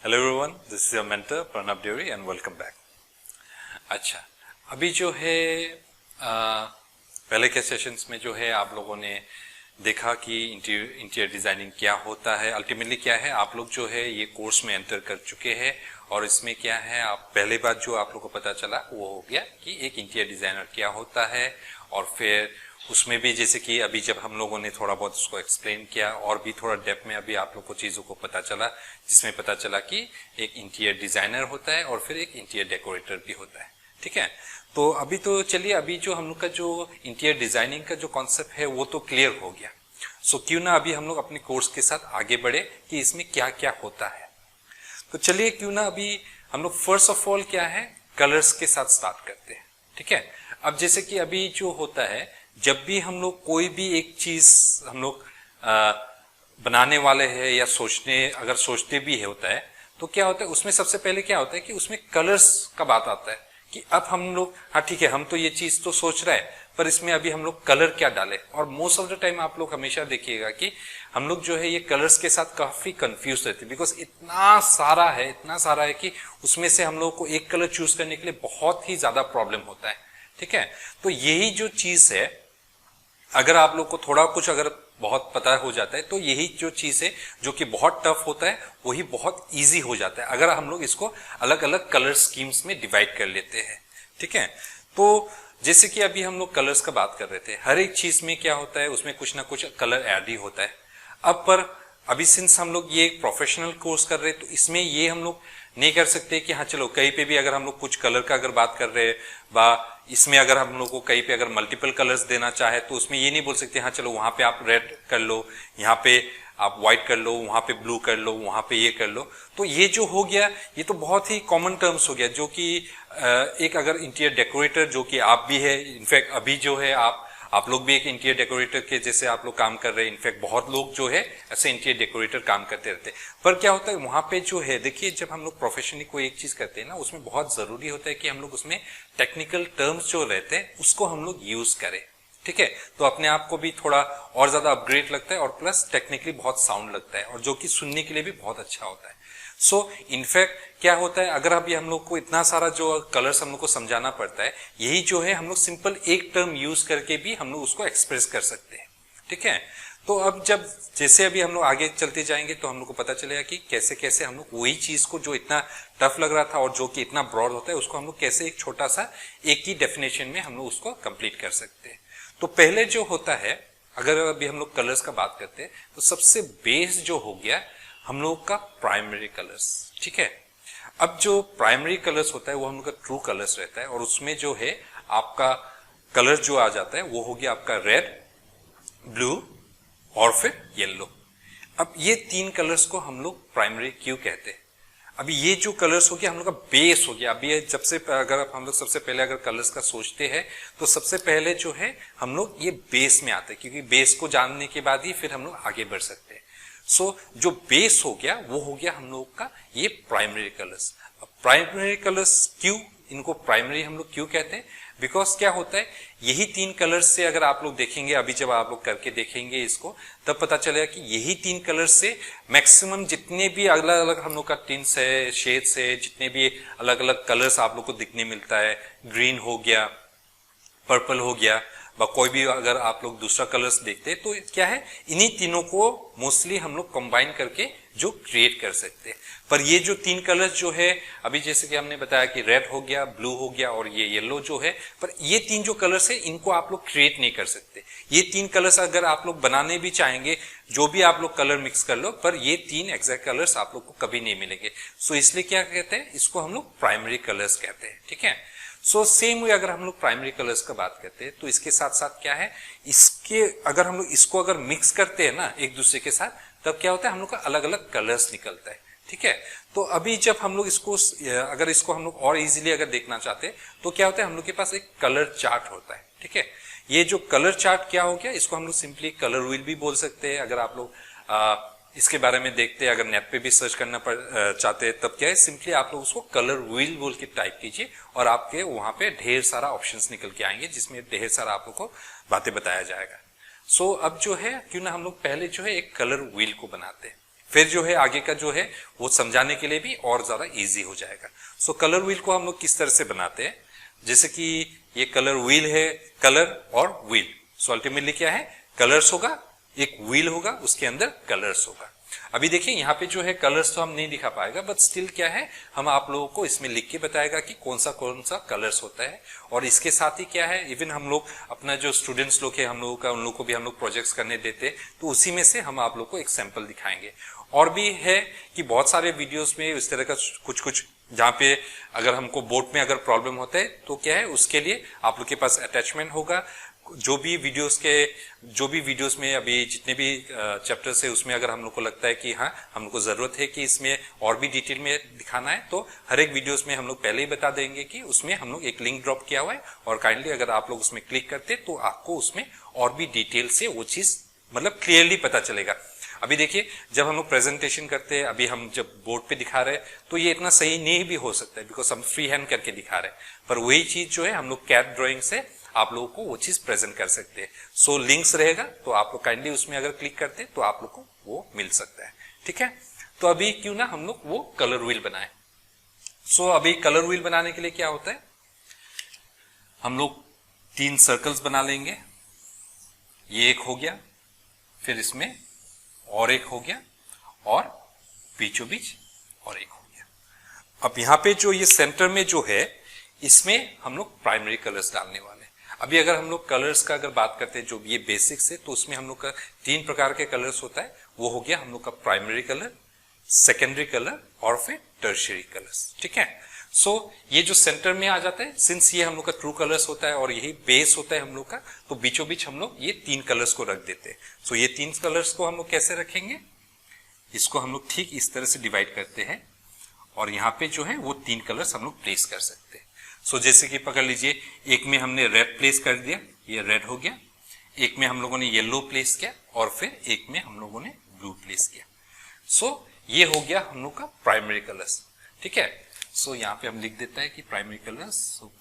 Hello everyone, this is your mentor Pranab ड्यूरी and welcome back. अच्छा, अभी जो है पहले के सेशंस में जो है आप लोगों ने देखा कि इंटीरियर डिजाइनिंग क्या होता है, अल्टीमेटली क्या है। आप लोग जो है ये कोर्स में एंटर कर चुके हैं और इसमें क्या है, आप पहले बात जो आप लोग को पता चला वो हो गया कि एक इंटीरियर डिजाइनर क्या होता है। और फिर उसमें भी जैसे कि अभी जब हम लोगों ने थोड़ा बहुत उसको एक्सप्लेन किया और भी थोड़ा डेप्थ में अभी आप लोग को चीजों को पता चला, जिसमें पता चला कि एक इंटीरियर डिजाइनर होता है और फिर एक इंटीरियर डेकोरेटर भी होता है। ठीक है, तो अभी तो चलिए, अभी जो हम लोग का जो इंटीरियर डिजाइनिंग का जो कॉन्सेप्ट है वो तो क्लियर हो गया। सो क्यों ना अभी हम लोग अपने कोर्स के साथ आगे बढ़े कि इसमें क्या क्या होता है। तो चलिए क्यों ना अभी हम लोग फर्स्ट ऑफ ऑल क्या है, कलर्स के साथ स्टार्ट करते हैं। ठीक है, अब जैसे कि अभी जो होता है, जब भी हम लोग कोई भी एक चीज हम लोग बनाने वाले हैं या अगर सोचते भी होता है, तो क्या होता है उसमें सबसे पहले क्या होता है कि उसमें कलर्स का बात आता है कि अब हम लोग, हाँ ठीक है, हम तो ये चीज तो सोच रहे हैं पर इसमें अभी हम लोग कलर क्या डालें। और मोस्ट ऑफ द टाइम आप लोग हमेशा देखिएगा कि हम लोग जो है ये कलर्स के साथ काफी कंफ्यूज रहते हैं, बिकॉज इतना सारा है कि उसमें से हम लोग को एक कलर चूज करने के लिए बहुत ही ज्यादा प्रॉब्लम होता है। ठीक है, तो यही जो चीज है, अगर आप लोग को थोड़ा कुछ अगर बहुत पता हो जाता है तो यही जो चीज है जो कि बहुत टफ होता है वही बहुत इजी हो जाता है अगर हम लोग इसको अलग अलग कलर स्कीम्स में डिवाइड कर लेते हैं। ठीक है, तो जैसे कि अभी हम लोग कलर्स का बात कर रहे थे, हर एक चीज में क्या होता है उसमें कुछ ना कुछ कलर ऐड ही होता है। अब पर अभी सिंस हम लोग ये प्रोफेशनल कोर्स कर रहे हैं तो इसमें ये हम लोग नहीं कर सकते कि हाँ चलो कहीं पे भी अगर हम लोग कुछ कलर का अगर बात कर रहे हैं, बा इसमें अगर हम लोग को कहीं पे अगर मल्टीपल कलर्स देना चाहे तो उसमें ये नहीं बोल सकते हाँ चलो वहां पे आप रेड कर लो, यहाँ पे आप व्हाइट कर लो, वहां पे ब्लू कर लो, वहां पे ये कर लो। तो ये जो हो गया ये तो बहुत ही कॉमन टर्म्स हो गया, जो कि एक अगर इंटीरियर डेकोरेटर जो कि आप भी है, इनफैक्ट अभी जो है आप लोग भी एक इंटीरियर डेकोरेटर के जैसे आप लोग काम कर रहे हैं। इनफैक्ट बहुत लोग जो है ऐसे इंटीरियर डेकोरेटर काम करते रहते हैं। पर क्या होता है वहां पे जो है, देखिए जब हम लोग प्रोफेशनली कोई एक चीज करते हैं ना, उसमें बहुत जरूरी होता है कि हम लोग उसमें टेक्निकल टर्म्स जो रहते हैं उसको हम लोग यूज करें। ठीक है, तो अपने आप को भी थोड़ा और ज्यादा अपग्रेड लगता है और प्लस टेक्निकली बहुत साउंड लगता है और जो कि सुनने के लिए भी बहुत अच्छा होता है। सो इनफैक्ट क्या होता है, अगर अभी हम लोग को इतना सारा जो कलर्स हम लोग को समझाना पड़ता है, यही जो है हम लोग सिंपल एक टर्म यूज करके भी हम लोग उसको एक्सप्रेस कर सकते हैं। ठीक है, तो अब जब जैसे अभी हम लोग आगे चलते जाएंगे तो हम लोग को पता चलेगा कि कैसे कैसे हम लोग वही चीज को जो इतना टफ लग रहा था और जो कि इतना ब्रॉड होता है उसको हम लोग कैसे एक छोटा सा एक ही डेफिनेशन में हम लोग उसको कंप्लीट कर सकते हैं। तो पहले जो होता है, अगर अभी हम लोग कलर्स का बात करते हैं तो सबसे बेस जो हो गया हम लोग का प्राइमरी कलर्स। ठीक है, अब जो प्राइमरी कलर्स होता है वो हम लोग का ट्रू कलर्स रहता है और उसमें जो है आपका कलर जो आ जाता है वो हो गया आपका रेड, ब्लू और फिर येलो। अब ये तीन कलर्स को हम लोग प्राइमरी क्यों कहते हैं। अभी ये जो कलर्स हो गया हम लोग का बेस हो गया। अभी जब से अगर हम लोग सबसे पहले अगर कलर्स का सोचते हैं तो सबसे पहले जो है हम लोग ये बेस में आते हैं, क्योंकि बेस को जानने के बाद ही फिर हम लोग आगे बढ़ सकते हैं। सो जो बेस हो गया वो हो गया हम लोग का ये प्राइमरी कलर्स। अब प्राइमरी कलर्स क्यों, इनको प्राइमरी हम लोग क्यों कहते हैं, बिकॉज क्या होता है यही तीन कलर्स से अगर आप लोग देखेंगे, अभी जब आप लोग करके देखेंगे इसको तब पता चलेगा कि यही तीन कलर्स से मैक्सिमम जितने भी अलग अलग हम लोग का टिंट्स है, शेड्स है, जितने भी अलग अलग कलर्स आप लोग को दिखने मिलता है, ग्रीन हो गया, पर्पल हो गया, कोई भी अगर आप लोग दूसरा कलर्स देखते हैं तो क्या है इन्हीं तीनों को मोस्टली हम लोग कंबाइन करके जो क्रिएट कर सकते हैं। पर ये जो तीन कलर्स जो है, अभी जैसे कि हमने बताया कि रेड हो गया, ब्लू हो गया और ये येलो जो है, पर ये तीन जो कलर्स है इनको आप लोग क्रिएट नहीं कर सकते। ये तीन कलर्स अगर आप लोग बनाने भी चाहेंगे, जो भी आप लोग कलर मिक्स कर लो, पर ये तीन एग्जैक्ट कलर्स आप लोग को कभी नहीं मिलेंगे। सो इसलिए क्या कहते हैं, इसको हम लोग प्राइमरी कलर्स कहते हैं। ठीक है, सो सेम वे अगर हम लोग प्राइमरी कलर्स का बात करते हैं तो इसके साथ साथ क्या है, इसके अगर हम लोग इसको अगर मिक्स करते हैं ना एक दूसरे के साथ, तब क्या होता है हम लोग का अलग अलग कलर्स निकलता है। ठीक है, तो अभी जब हम लोग इसको अगर इसको हम लोग और इजीली अगर देखना चाहते हैं तो क्या होता है हम लोग के पास एक कलर चार्ट होता है। ठीक है, ये जो कलर चार्ट क्या हो गया, इसको हम लोग सिंपली कलर व्हील भी बोल सकते हैं। अगर आप लोग इसके बारे में देखते हैं, अगर नेट पे भी सर्च करना चाहते हैं तब क्या है, सिंपली आप लोग उसको कलर व्हील बोल के टाइप कीजिए और आपके वहां पे ढेर सारा ऑप्शंस निकल के आएंगे जिसमें ढेर सारा आप लोग को बातें बताया जाएगा। सो अब जो है क्यों ना हम लोग पहले जो है एक कलर व्हील को बनाते हैं, फिर जो है आगे का जो है वो समझाने के लिए भी और ज्यादा इजी हो जाएगा। सो कलर व्हील को हम लोग किस तरह से बनाते हैं, जैसे कि ये कलर व्हील है, कलर और व्हील। सो अल्टीमेटली क्या है, कलर्स होगा, एक व्हील होगा, उसके अंदर कलर्स होगा। अभी देखिए यहाँ पे जो है कलर्स तो हम नहीं दिखा पाएगा, बट स्टिल क्या है, हम आप लोगों को इसमें लिख के बताएगा कि कौन सा कलर्स होता है। और इसके साथ ही क्या है, इवन हम लोग अपना जो स्टूडेंट्स लोग है हम लोगों का, उन लोग को भी हम लोग प्रोजेक्ट्स करने देते, तो उसी में से हम आप लोग को एक सैंपल दिखाएंगे। और भी है कि बहुत सारे वीडियोस में इस तरह का कुछ जहाँ पे अगर हमको बोर्ड में अगर प्रॉब्लम होता है तो क्या है, उसके लिए आप लोग के पास अटैचमेंट होगा। जो भी वीडियोस में अभी जितने भी चैप्टर्स है उसमें अगर हम लोग को लगता है कि हाँ हम लोग को जरूरत है कि इसमें और भी डिटेल में दिखाना है, तो हर एक वीडियोस में हम लोग पहले ही बता देंगे कि उसमें हम लोग एक लिंक ड्रॉप किया हुआ है, और काइंडली अगर आप लोग उसमें क्लिक करते तो आपको उसमें और भी डिटेल से वो चीज मतलब क्लियरली पता चलेगा। अभी देखिए जब हम लोग प्रेजेंटेशन करते हैं, अभी हम जब बोर्ड पे दिखा रहे हैं तो ये इतना सही नहीं भी हो सकता है, बिकॉज हम फ्री हैंड करके दिखा रहे हैं, पर वही चीज जो है हम लोग कैट ड्रॉइंग से आप लोगों को वो चीज प्रेजेंट कर सकते हैं। सो लिंक्स रहेगा तो आप लोग काइंडली उसमें अगर क्लिक करते तो आप लोग को वो मिल सकता है। ठीक है, तो अभी क्यों ना हम लोग वो कलर व्हील बनाए। सो अभी कलर व्हील बनाने के लिए क्या होता है, हम लोग 3 सर्कल्स बना लेंगे। ये एक हो गया, फिर इसमें और एक हो गया, और बीचों बीच और एक हो गया। अब यहाँ पे जो ये सेंटर में जो है इसमें हम लोग प्राइमरी कलर्स डालने वाले हैं। अभी अगर हम लोग कलर्स का अगर बात करते हैं जो ये बेसिक्स है, तो उसमें हम लोग का 3 प्रकार के कलर्स होता है। वो हो गया हम लोग का प्राइमरी कलर, सेकेंडरी कलर और फिर टर्शियरी कलर्स। ठीक है, सो ये जो सेंटर में आ जाता है, सिंस ये हम लोग का ट्रू कलर्स होता है और यही बेस होता है हम लोग का, तो बीचों बीच हम लोग ये 3 कलर्स को रख देते हैं। सो ये 3 कलर्स को हम लोग कैसे रखेंगे, इसको हम लोग ठीक इस तरह से डिवाइड करते हैं, और यहाँ पे जो है वो 3 कलर्स हम लोग प्लेस कर सकते हैं। सो जैसे कि पकड़ लीजिए, एक में हमने रेड प्लेस कर दिया, ये रेड हो गया, एक में हम लोगों ने येलो प्लेस किया, और फिर एक में हम लोगों ने ब्लू प्लेस किया। सो ये हो गया हम लोग का प्राइमरी कलर्स। ठीक है, सो यहाँ पे हम लिख देता है कि primary colours. So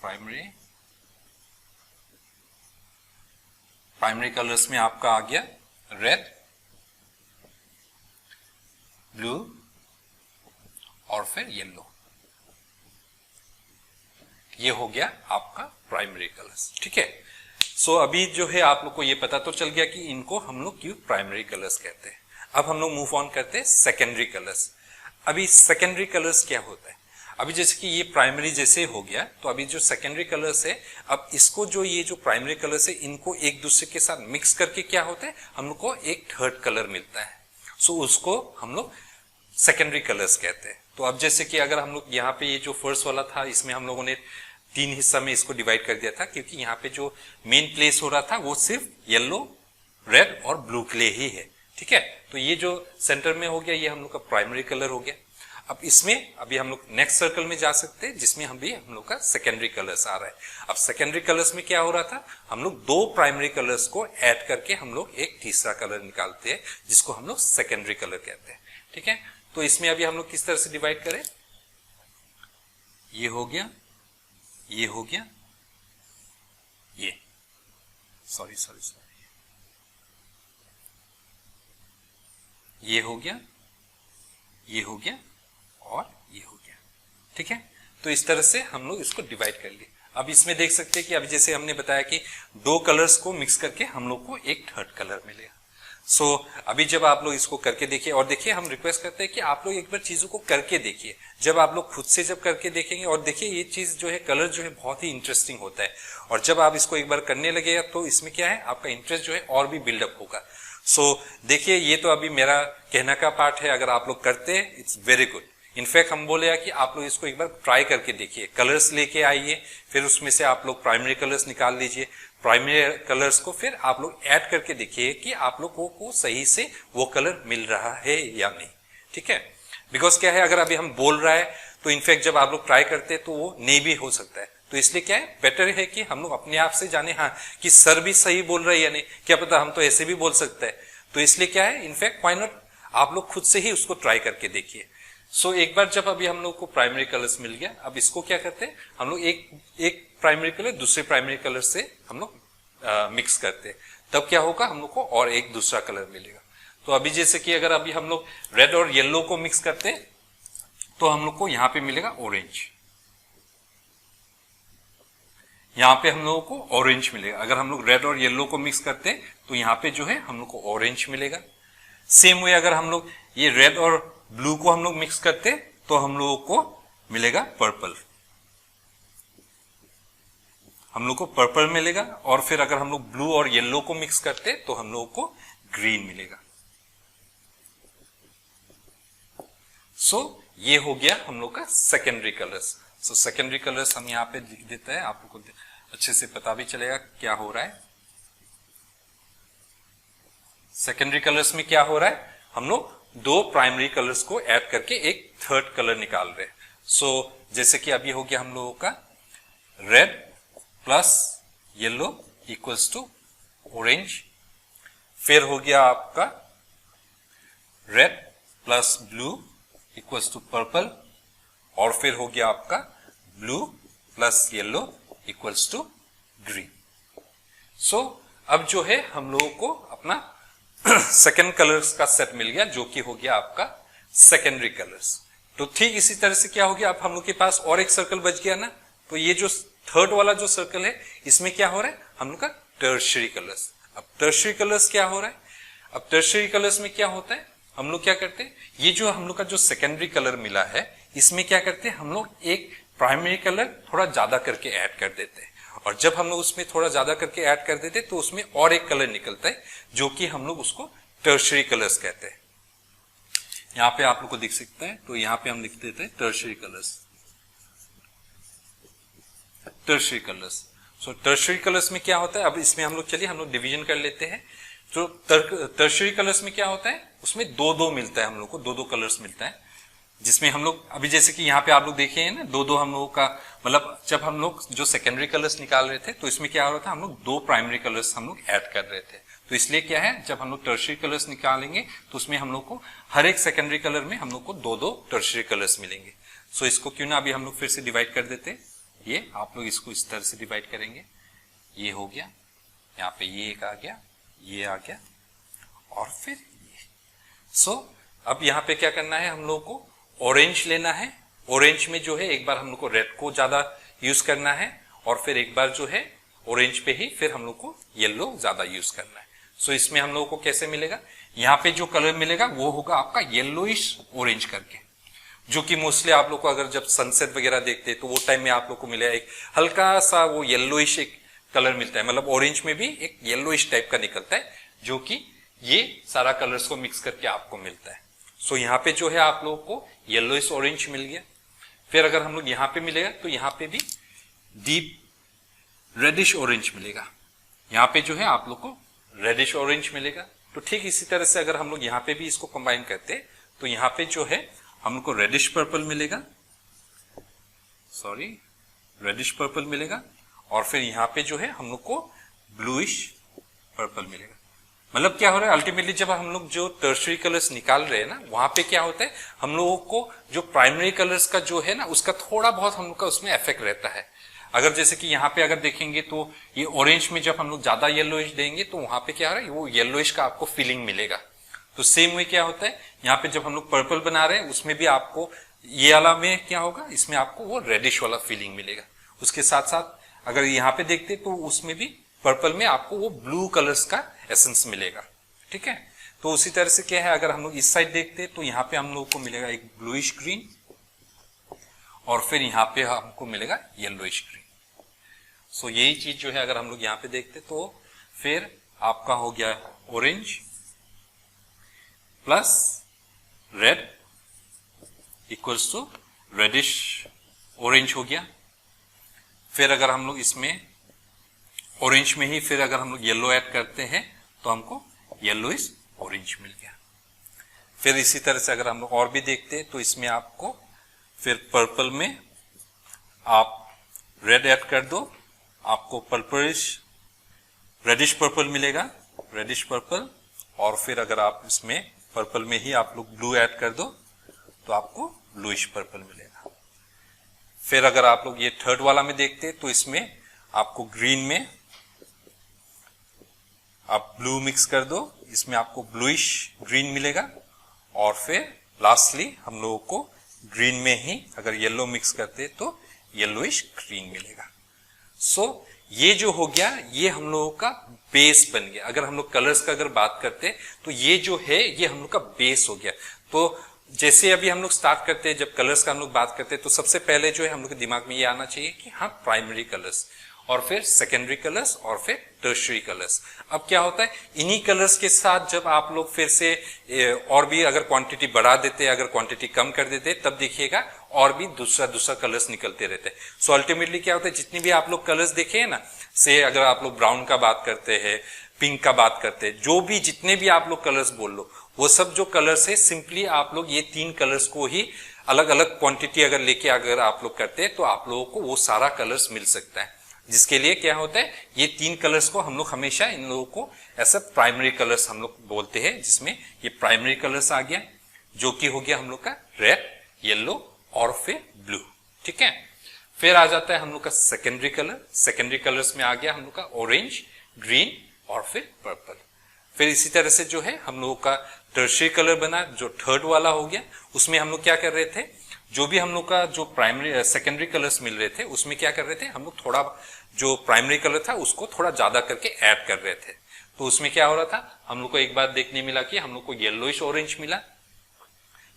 primary colours में आपका आ गया रेड, ब्लू और फिर येलो। ये हो गया आपका प्राइमरी कलर्स। ठीक है, सो अभी जो है आप लोग को ये पता तो चल गया कि इनको हम लोग क्यों प्राइमरी कलर्स कहते हैं। अब हम लोग मूव ऑन करते हैं सेकेंडरी कलर्स। अभी सेकेंडरी कलर्स क्या होता है, अभी जैसे कि ये प्राइमरी जैसे हो गया, तो अभी जो सेकेंडरी कलर्स है, अब इसको जो ये जो प्राइमरी कलर्स है इनको एक दूसरे के साथ मिक्स करके क्या होता है, हम लोग को एक थर्ड कलर मिलता है। सो उसको हम लोग सेकेंडरी कलर्स कहते हैं। तो अब जैसे कि अगर हम लोग यहाँ पे ये जो फर्स्ट वाला था, इसमें हम लोगों ने 3 हिस्सा में इसको डिवाइड कर दिया था, क्योंकि यहाँ पे जो मेन प्लेस हो रहा था वो सिर्फ येलो, रेड और ब्लू के लिए ही है। ठीक है, तो ये जो सेंटर में हो गया ये हम लोग का प्राइमरी कलर हो गया। अब इसमें अभी हम लोग नेक्स्ट सर्कल में जा सकते हैं, जिसमें हम लोग का सेकेंडरी कलर्स आ रहा है। अब सेकेंडरी कलर्स में क्या हो रहा था, हम लोग 2 प्राइमरी कलर्स को ऐड करके हम लोग एक तीसरा कलर निकालते हैं, जिसको हम लोग सेकेंडरी कलर कहते हैं। ठीक है, तो इसमें अभी हम लोग किस तरह से डिवाइड करें, ये हो गया, ये हो गया, ये सॉरी ये हो गया, ये हो गया और ये हो गया। ठीक है, तो इस तरह से हम लोग इसको डिवाइड कर लिए। अब इसमें देख सकते हैं कि अभी जैसे हमने बताया कि 2 कलर्स को मिक्स करके हम लोग को एक थर्ड कलर मिलेगा। सो अभी जब आप लोग इसको करके देखिए, और देखिए हम रिक्वेस्ट करते हैं कि आप लोग एक बार चीजों को करके देखिए। जब आप लोग खुद से जब करके देखेंगे, और देखिए ये चीज जो है कलर जो है बहुत ही इंटरेस्टिंग होता है, और जब आप इसको एक बार करने लगे तो इसमें क्या है, आपका इंटरेस्ट जो है और भी बिल्डअप होगा। सो देखिए ये तो अभी मेरा कहना का पार्ट है, अगर आप लोग करते हैं इट्स वेरी गुड। इनफैक्ट हम बोले कि आप लोग इसको एक बार ट्राई करके देखिए, कलर्स लेके आइए, फिर उसमें से आप लोग प्राइमरी कलर्स निकाल लीजिए, प्राइमरी कलर्स को फिर आप लोग ऐड करके देखिए कि आप लोग को सही से वो कलर मिल रहा है या नहीं। ठीक है, बिकॉज क्या है, अगर अभी हम बोल रहा है तो इनफैक्ट जब आप लोग ट्राई करते हैं तो वो नहीं भी हो सकता है। तो इसलिए क्या है, बेटर है कि हम लोग अपने आप से जाने, हाँ कि सर भी सही बोल रहे हैं या नहीं, क्या पता हम तो ऐसे भी बोल सकते हैं। तो इसलिए क्या है, इनफैक्ट व्हाई नॉट आप लोग खुद से ही उसको ट्राई करके देखिए। सो एक बार जब अभी हम लोग को प्राइमरी कलर्स मिल गया, अब इसको क्या करते हैं, हम लोग एक प्राइमरी कलर दूसरे प्राइमरी कलर से हम लोग मिक्स करते हैं, तब क्या होगा, हम लोग को और एक दूसरा कलर मिलेगा। तो अभी जैसे कि अगर अभी हम लोग रेड और येलो को मिक्स करते तो हम लोग को यहां पे मिलेगा ऑरेंज, यहां पे हम लोगों को ऑरेंज मिलेगा। अगर हम लोग रेड और येलो को मिक्स करते तो यहां पे जो है हम लोग को ऑरेंज मिलेगा। सेम वे अगर हम लोग ये रेड और ब्लू को हम लोग मिक्स करते तो हम लोगों को मिलेगा पर्पल, हम लोग को पर्पल मिलेगा। और फिर अगर हम लोग ब्लू और येलो को मिक्स करते तो हम लोगों को ग्रीन मिलेगा। सो ये हो गया हम लोग का secondary colours. So secondary colours हम यहां पे लिख देते हैं, आप लोग को अच्छे से पता भी चलेगा क्या हो रहा है। सेकेंडरी कलर्स में क्या हो रहा है, हम लोग दो प्राइमरी कलर्स को ऐड करके एक थर्ड कलर निकाल रहे हैं। सो जैसे कि अभी हो गया हम लोगों का red plus yellow equals to orange, फिर हो गया आपका red plus blue equals to purple, और फिर हो गया आपका blue plus yellow equals to green. So अब जो है हम लोगों को अपना सेकेंड कलर्स का सेट मिल गया, जो कि हो गया आपका सेकेंडरी कलर्स। तो ठीक इसी तरह से क्या हो गया, अब हम लोग के पास और एक सर्कल बच गया ना। तो ये जो थर्ड वाला जो सर्कल है इसमें क्या हो रहा है, हम लोग का टर्शियरी कलर्स। अब टर्शियरी कलर्स क्या हो रहा है, अब टर्शियरी कलर्स में क्या होता है, हम लोग क्या करते हैं, ये जो हम लोग का जो सेकेंडरी कलर मिला है इसमें क्या करते हैं, हम लोग एक प्राइमरी कलर थोड़ा ज्यादा करके ऐड कर देते हैं। और जब हम लोग उसमें थोड़ा ज्यादा करके ऐड कर देते तो उसमें और एक कलर निकलता है, जो कि हम लोग उसको टर्शियरी कलर्स कहते हैं। यहां पे आप लोग को दिख सकता है, तो यहां पे हम लिख देते हैं टर्शियरी कलर्स, टर्शियरी कलर्स। सो टर्शियरी कलर्स में क्या होता है, अब इसमें हम लोग चलिए हम लोग डिवीजन कर लेते हैं। तो टर्शियरी कलर्स में क्या होता है, उसमें दो दो मिलता है, हम लोग को दो दो कलर्स मिलता है, जिसमें हम लोग अभी जैसे कि यहाँ पे आप लोग देखे हैं ना, दो दो हम लोगों का मतलब जब हम लोग जो सेकेंडरी कलर्स निकाल रहे थे तो इसमें क्या हो रहा था, हम लोग दो प्राइमरी कलर्स हम लोग ऐड कर रहे थे। तो इसलिए क्या है, जब हम लोग टर्शियरी कलर्स निकालेंगे तो उसमें हम लोग को हर एक सेकेंडरी कलर में हम लोग को दो दो टर्शियरी कलर्स मिलेंगे। सो इसको क्यों ना अभी हम लोग फिर से डिवाइड कर देते, ये आप लोग इसको इस तरह से डिवाइड करेंगे, ये हो गया, यहाँ पे ये एक आ गया, ये आ गया, और फिर ये। सो अब यहाँ पे क्या करना है, हम लोग को ऑरेंज लेना है। ऑरेंज में जो है एक बार हम लोग को रेड को ज्यादा यूज करना है, और फिर एक बार जो है ऑरेंज पे ही फिर हम लोग को येलो ज्यादा यूज करना है। सो इसमें हम लोग को कैसे मिलेगा, यहाँ पे जो कलर मिलेगा वो होगा आपका येलोइश ऑरेंज करके, जो कि मोस्टली आप लोग को अगर जब सनसेट वगैरह देखते हैं तो वो टाइम में आप लोग को मिलेगा एक हल्का सा वो येलोइश एक कलर मिलता है, मतलब ऑरेंज में भी एक येलोइश टाइप का निकलता है, जो कि ये सारा कलर्स को मिक्स करके आपको मिलता है। सो यहाँ पे जो है आप लोगों को येलोइश ऑरेंज मिल गया। फिर अगर हम लोग यहाँ पे मिलेगा तो यहाँ पे भी डीप रेडिश ऑरेंज मिलेगा, यहाँ पे जो है आप लोग को रेडिश ऑरेंज मिलेगा। तो ठीक इसी तरह से अगर हम लोग यहाँ पे भी इसको कंबाइन करते तो यहाँ पे जो है हम लोग को रेडिश पर्पल मिलेगा, सॉरी रेडिश पर्पल मिलेगा, और फिर यहाँ पे जो है हम लोग को ब्लूइश पर्पल मिलेगा। मतलब क्या हो रहा है, अल्टीमेटली जब हम लोग जो टर्शियरी कलर्स निकाल रहे हैं ना, वहां पे क्या होता है, हम लोगों को जो प्राइमरी कलर्स का जो है ना उसका थोड़ा बहुत हम लोग का उसमें इफेक्ट रहता है। अगर जैसे कि यहाँ पे अगर देखेंगे तो ये ऑरेंज में जब हम लोग ज्यादा येलोइश देंगे तो वहां पे क्या हो रहा है, वो येलोइश का आपको फीलिंग मिलेगा। तो सेम वे क्या होता है, यहाँ पे जब हम लोग पर्पल बना रहे हैं उसमें भी आपको ये वाला में क्या होगा, इसमें आपको वो रेडिश वाला फीलिंग मिलेगा। उसके साथ साथ अगर यहाँ पे देखते तो उसमें भी पर्पल में आपको वो ब्लू कलर्स का एसेंस मिलेगा। ठीक है, तो उसी तरह से क्या है, अगर हम लोग इस साइड देखते तो यहाँ पे हम लोग को मिलेगा एक ब्लूइश ग्रीन, और फिर यहाँ पे हमको मिलेगा येलोइश ग्रीन। सो यही चीज जो है अगर हम लोग यहाँ पे देखते तो फिर आपका हो गया orange plus red equals to reddish orange हो गया। फिर अगर हम लोग इसमें ऑरेंज में ही फिर अगर हम लोग येलो ऐड करते हैं तो हमको येलोइश ऑरेंज मिल गया। फिर इसी तरह से अगर हम लोग और भी देखते हैं तो इसमें आपको फिर पर्पल में आप रेड ऐड कर दो, आपको पर्पलिश रेडिश पर्पल मिलेगा, रेडिश पर्पल, और फिर अगर आप इसमें पर्पल में ही आप लोग ब्लू ऐड कर दो तो आपको ब्लूइश पर्पल मिलेगा। फिर अगर आप लोग ये थर्ड वाला में देखते तो इसमें आपको ग्रीन में आप ब्लू मिक्स कर दो इसमें आपको ब्लूइश ग्रीन मिलेगा और फिर लास्टली हम लोगों को ग्रीन में ही अगर येलो मिक्स करते तो येलोइश ग्रीन मिलेगा। सो ये जो हो गया ये हम लोगों का बेस बन गया। अगर हम लोग कलर्स का अगर बात करते तो ये जो है ये हम लोग का बेस हो गया। तो जैसे अभी हम लोग स्टार्ट करते हैं, जब कलर्स का हम लोग बात करते हैं तो सबसे पहले जो है हम लोग के दिमाग में ये आना चाहिए कि हाँ प्राइमरी कलर्स, और फिर सेकेंडरी कलर्स, और फिर टर्शियरी कलर्स। अब क्या होता है इन्हीं कलर्स के साथ जब आप लोग फिर से और भी अगर क्वांटिटी बढ़ा देते, अगर क्वांटिटी कम कर देते, तब देखिएगा और भी दूसरा कलर्स निकलते रहते हैं। सो अल्टीमेटली क्या होता है जितनी भी आप लोग कलर्स देखे हैं ना, से अगर आप लोग ब्राउन का बात करते हैं, पिंक का बात करते हैं, जो भी जितने भी आप लोग कलर्स बोल लो, वो सब जो कलर्स है सिंपली आप लोग ये 3 कलर्स को ही अलग अलग क्वांटिटी अगर लेके अगर आप लोग करते हैं तो आप लोगों को वो सारा कलर्स मिल सकता है। जिसके लिए क्या होता है ये 3 कलर्स को हम लोग हमेशा इन लोगों को ऐसा प्राइमरी कलर्स हम लोग बोलते हैं, जिसमें ये प्राइमरी कलर्स आ गया जो कि हो गया हम लोग का रेड, येलो और फिर ब्लू। ठीक है, फिर आ जाता है हम लोग का सेकेंडरी कलर। सेकेंडरी कलर्स में आ गया हम लोग का ऑरेंज, ग्रीन और फिर पर्पल। फिर इसी तरह से जो है हम लोगों का टर्शियरी कलर बना जो थर्ड वाला हो गया। उसमें हम लोग क्या कर रहे थे, जो भी हम लोग का जो प्राइमरी सेकेंडरी कलर्स मिल रहे थे उसमें क्या कर रहे थे हम लोग थोड़ा जो प्राइमरी कलर था उसको थोड़ा ज्यादा करके ऐड कर रहे थे। तो उसमें क्या हो रहा था हम लोग को एक बात देखने मिला कि हम लोग को येलोइश ऑरेंज मिला,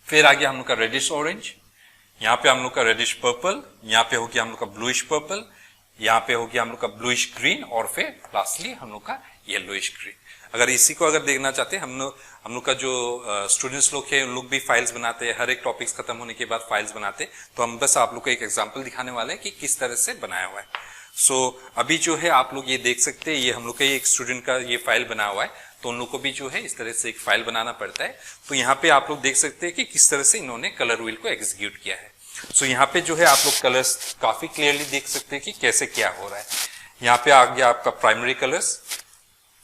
फिर आ गया हम लोग का रेडिश ऑरेंज, यहाँ पे हम लोग का रेडिश पर्पल, यहाँ पे हो गया हम लोग का ब्लूइश पर्पल, यहाँ पे हो गया हम लोग का ब्लूइश ग्रीन और फिर लास्टली हम लोग का येलोइश ग्रीन। अगर इसी को अगर देखना चाहते हैं हम लोग का जो स्टूडेंट्स लोग हैं उन लोग भी फाइल्स बनाते हैं, हर एक टॉपिक्स खत्म होने के बाद फाइल्स बनाते हैं। तो हम बस आप लोग को एक एग्जांपल दिखाने वाले हैं कि किस तरह से बनाया हुआ है। सो अभी जो है आप लोग ये देख सकते हैं, ये हम लोग का एक स्टूडेंट का ये फाइल बना हुआ है। तो उन लोग को भी जो है इस तरह से एक फाइल बनाना पड़ता है। तो यहाँ पे आप लोग देख सकते हैं कि किस तरह से इन्होंने कलर व्हील को एग्जीक्यूट किया है। सो यहाँ पे जो है आप लोग कलर्स काफी क्लियरली देख सकते हैं कि कैसे क्या हो रहा है। यहाँ पे आ गया आपका प्राइमरी कलर्स,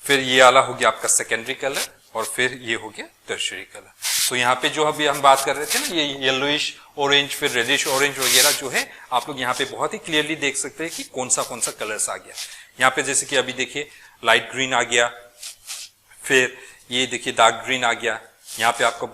फिर ये वाला हो गया आपका सेकेंडरी कलर और फिर ये हो गया टर्शियरी कलर। तो यहाँ पे जो अभी हम बात कर रहे थे ना ये येलोइश ऑरेंज फिर रेडिश ऑरेंज वगैरह जो है आप लोग यहाँ पे बहुत ही क्लियरली देख सकते हैं कि कौन सा कलर्स आ गया। यहाँ पे जैसे कि अभी देखिए लाइट ग्रीन आ गया, फिर ये देखिए डार्क ग्रीन आ गया, यहाँ पे आपका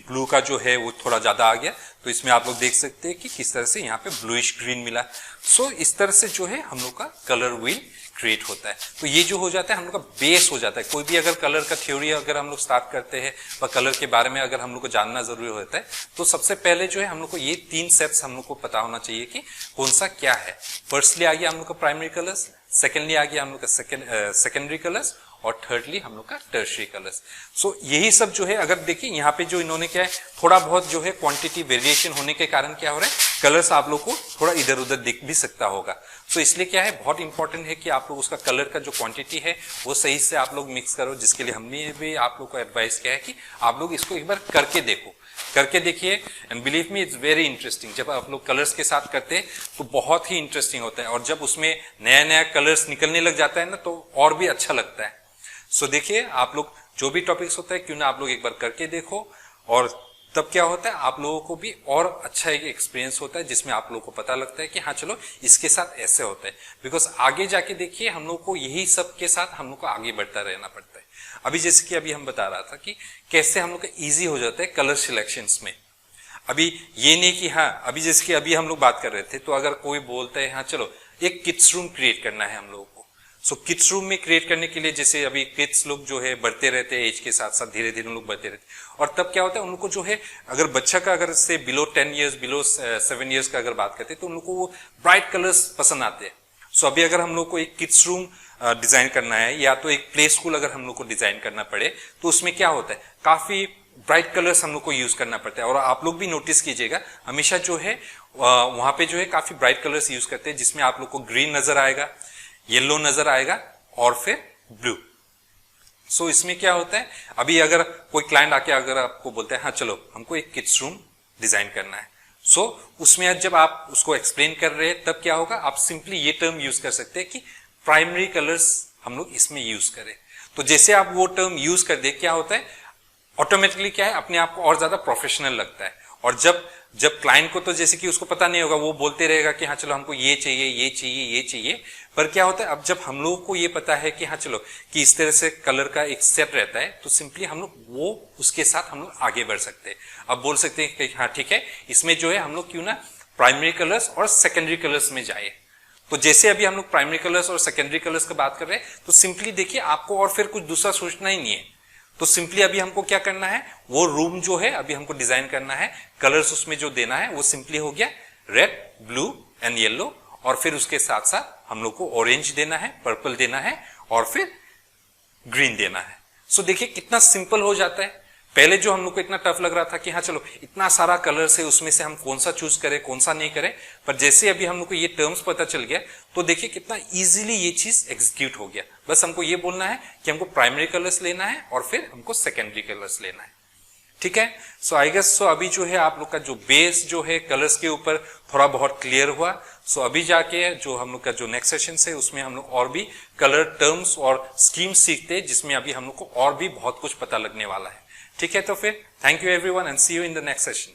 ब्लू का जो है वो थोड़ा ज्यादा आ गया। तो इसमें आप लोग देख सकते हैं कि किस तरह से यहाँ पे ब्लूइश ग्रीन मिला। सो इस तरह से जो है हम लोग का कलर व्हील क्रिएट होता है। तो ये जो हो जाता है हम लोग का बेस हो जाता है। कोई भी अगर कलर का थ्योरी अगर हम लोग स्टार्ट करते हैं व कलर के बारे में अगर हम लोग को जानना जरूरी होता है तो सबसे पहले जो है हम लोग को ये 3 स्टेप्स हम लोग को पता होना चाहिए कि कौन सा क्या है। फर्स्टली आ गया हम लोग का प्राइमरी कलर्स, सेकेंडली आ गया हम लोग का सेकेंडरी कलर्स और थर्डली हम लोग का टर्शियरी कलर्स। सो यही सब जो है अगर देखिए यहाँ पे जो इन्होंने क्या है थोड़ा बहुत जो है क्वांटिटी वेरिएशन होने के कारण क्या हो रहा है कलर्स आप लोग को थोड़ा इधर उधर दिख भी सकता होगा। सो इसलिए क्या है बहुत इंपॉर्टेंट है कि आप लोग उसका कलर का जो क्वांटिटी है वो सही से आप लोग मिक्स करो। जिसके लिए हमने भी आप लोग को एडवाइस किया है कि आप लोग इसको एक बार करके देखो, करके देखिए and believe me it's very interesting. जब आप लोग कलर्स के साथ करते हैं तो बहुत ही इंटरेस्टिंग होता है और जब उसमें नया नया कलर्स निकलने लग जाता है ना तो और भी अच्छा लगता है। सो देखिए आप लोग जो भी टॉपिक्स होता है क्यों ना आप लोग एक बार करके देखो और तब क्या होता है आप लोगों को भी और अच्छा एक एक्सपीरियंस होता है जिसमें आप लोगों को पता लगता है कि हाँ चलो इसके साथ ऐसे होता है। बिकॉज आगे जाके देखिए हम लोग को यही सब के साथ हम लोग को आगे बढ़ता रहना पड़ता है। अभी जैसे कि अभी हम बता रहा था कि कैसे हम लोग का ईजी हो जाता है कलर सिलेक्शंस में। अभी ये नहीं कि हाँ अभी जैसे कि अभी हम लोग बात कर रहे थे तो अगर कोई बोलता है हाँ चलो एक किड्स रूम क्रिएट करना है हम लोगों को। सो किड्स रूम में क्रिएट करने के लिए जैसे अभी किड्स लोग जो है बढ़ते रहते हैं एज के साथ साथ धीरे धीरे उन लोग बढ़ते रहते हैं और तब क्या होता है उनको जो है अगर बच्चा का अगर से बिलो 10 ईयर्स बिलो 7 ईयर्स का अगर बात करते हैं तो उनको वो ब्राइट कलर्स पसंद आते हैं। सो अभी अगर हम लोग को एक किड्स रूम डिजाइन करना है या तो एक प्ले स्कूल अगर हम लोग को डिजाइन करना पड़े तो उसमें क्या होता है काफी ब्राइट कलर्स हम लोग को यूज करना पड़ता है। और आप लोग भी नोटिस कीजिएगा हमेशा जो है वहां पे जो है काफी ब्राइट कलर्स यूज करते हैं जिसमें आप लोग को ग्रीन नजर आएगा, येलो नजर आएगा और फिर ब्लू। सो इसमें क्या होता है अभी अगर कोई क्लाइंट आके अगर आपको बोलता है हाँ चलो हमको एक किड्स रूम डिजाइन करना है। सो उसमें जब आप उसको एक्सप्लेन कर रहे हैं तब क्या होगा आप सिंपली ये टर्म यूज कर सकते हैं कि प्राइमरी कलर्स हम लोग इसमें यूज करें। तो जैसे आप वो टर्म यूज कर दे क्या होता है ऑटोमेटिकली क्या है अपने आप को और ज्यादा प्रोफेशनल लगता है और जब क्लाइंट को तो जैसे कि उसको पता नहीं होगा, वो बोलते रहेगा कि हाँ चलो हमको ये चाहिए ये चाहिए ये चाहिए, पर क्या होता है अब जब हम लोगों को ये पता है कि हाँ चलो कि इस तरह से कलर का एक सेट रहता है, तो सिंपली हम लोग वो उसके साथ हम लोग आगे बढ़ सकते हैं। अब बोल सकते हैं कि हाँ ठीक है, इसमें जो है हम लोग क्यों ना प्राइमरी कलर्स और सेकेंडरी कलर्स में जाए। तो जैसे अभी हम लोग प्राइमरी कलर्स और सेकेंडरी कलर्स की बात कर रहे हैं, तो सिंपली देखिए आपको और फिर कुछ दूसरा सोचना ही नहीं है। तो सिंपली अभी हमको क्या करना है, वो रूम जो है अभी हमको डिजाइन करना है, कलर्स उसमें जो देना है वो सिंपली हो गया रेड, ब्लू एंड येलो, और फिर उसके साथ साथ हम लोग को ऑरेंज देना है, पर्पल देना है और फिर ग्रीन देना है। सो देखिए कितना सिंपल हो जाता है। पहले जो हम लोग को इतना टफ लग रहा था कि हाँ चलो इतना सारा कलर्स है, उसमें से हम कौन सा चूज करें कौन सा नहीं करें, पर जैसे अभी हम लोग को ये टर्म्स पता चल गया, तो देखिए कितना इजीली ये चीज एग्जीक्यूट हो गया। बस हमको ये बोलना है कि हमको प्राइमरी कलर्स लेना है और फिर हमको सेकेंडरी कलर्स लेना है। ठीक है, सो आई गेस सो अभी जो है आप लोग का जो बेस जो है कलर्स के ऊपर थोड़ा बहुत क्लियर हुआ। सो अभी जाके जो हम लोग का जो नेक्स्ट सेशन है उसमें हम लोग और भी कलर टर्म्स और स्कीम्स सीखते हैं, जिसमें अभी हम लोग को और भी बहुत कुछ पता लगने वाला है। ठीक है, तो फिर thank you everyone and see you in the next session.